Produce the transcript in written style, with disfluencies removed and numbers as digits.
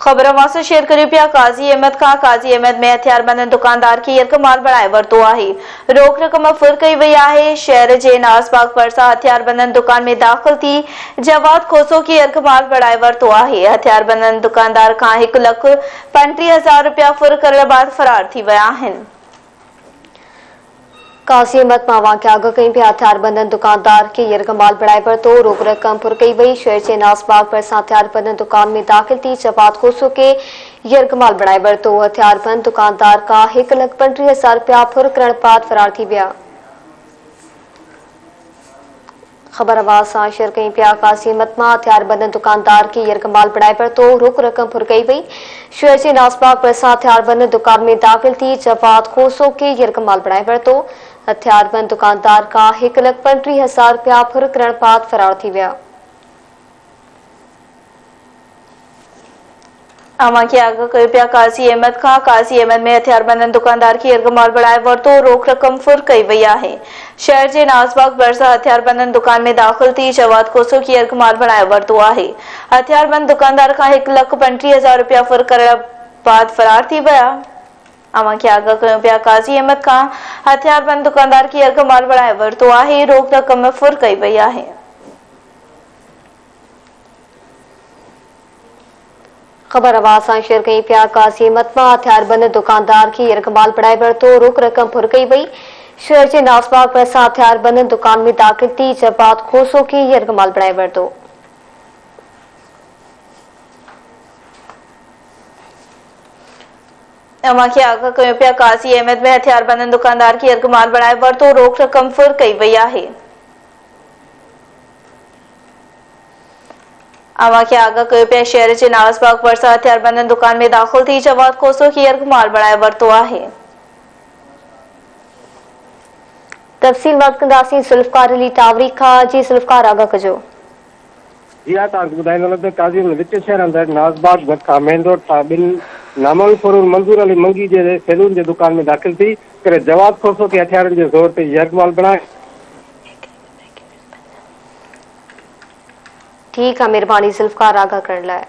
खबर से शेयर करी पिया काजी अहमद खां। काजी अहमद में हथियारबंद दुकानदार की यक माल बढ़ाए वरतो आहे। रोक रक़म फुर कई वई आहे। शहर के नासबाग भरसा हथियारबंद दुकान में दाखिल थी जवाद खोसो की यक माल बढ़ाए वरतो आहे। हथियारबंद दुकानदार खां 1,35,000 रुपया फुर करण बाद फरार थी विया आहिनि। काजी अहमद मां के आग कई पिया हथियारबंद दुकानदार के यर्ग माल बढ़ाए वरतो। रोक रकम फुर कई वई। शहर जे नासबाग भरसा हथियारबंद दुकान में दाखिल थी जवाद खोसो के यर्ग माल बढ़ाए वरतो। हथियारबंद दुकानदार का 1,35,000 रुपया फुर करण बाद फरार थी विया। खबर आवाज से शेयर कई पिया काजी अहमद मां हथियारबंद दुकानदार के यर्ग माल बढ़ाए वरतो। रोक रकम फुर कई वई। शहर जे नासबाग भरसा हथियारबंद दुकान में दाखिल थी जवाद खोसो के यर्ग माल बढ़ाए वरतो। हथियारबंद दुकानदार का 1,35,000 रुपया फुर करण बाद फरार थी विया। अमा की आग कई पिया काजी अहमद खां। काजी अहमद में हथियारबंद दुकानदार की यर्ग माल बढ़ाए वरतो। रोक रकम फुर कई वई आहे। शहर के नासबाग भरसा हथियारबंद दुकान में दाखिल थी जवाद खोसो की यर्ग माल बढ़ाए वरतो आहे। हथियारबंद दुकानदार का 1,35,000 रुपया फुर करण बाद फरार थी विया। अमा की आग कयो पिया काजी अहमद खां। हथियारबंद दुकानदार की यर्ग माल बढ़ाए वरतो आहे। रोक रकम फुर कई वई आहे। खबर आवाज से शेयर कई पिया काजी अहमद मां हथियारबंद दुकानदार की यर्ग माल बढ़ाए वरतो। रोक रकम फुर कई वई। शहर के नासबाग भरसा हथियारबंद दुकान में दाखिल थी जवाद खोसो की यर्ग माल बढ़ाए वरतो। अमा की आग कयो पिया काजी अहमद में हथियारबंद दुकानदार की यर्ग माल बढ़ाए वरतो। रोक रकम फुर कई वई आहे। अमा की आग कयो पिया शहर के नासबाग भरसा हथियारबंद दुकान में दाखिल थी जवाद खोसो की यर्ग माल बढ़ाए वरतो आहे। तफसील वक्त कंदासीं जुल्फकार अली टावरी खां। जी जुल्फकार आग कजो। जी हाँ ॿुधाईंदो काजी विच शहर अंदर नासबाग भरसा मेन रोड था बिन नामल फुरूर मंजूर अली मंगी जे सैलून जे दुकान में दाखिल थी करे जवाद खोसो के हथियारनि जे ज़ोर ते यर्ग माल बढ़ाए। ठीक है, मेहरबानी जुल्फकार आगाह करण लाइ।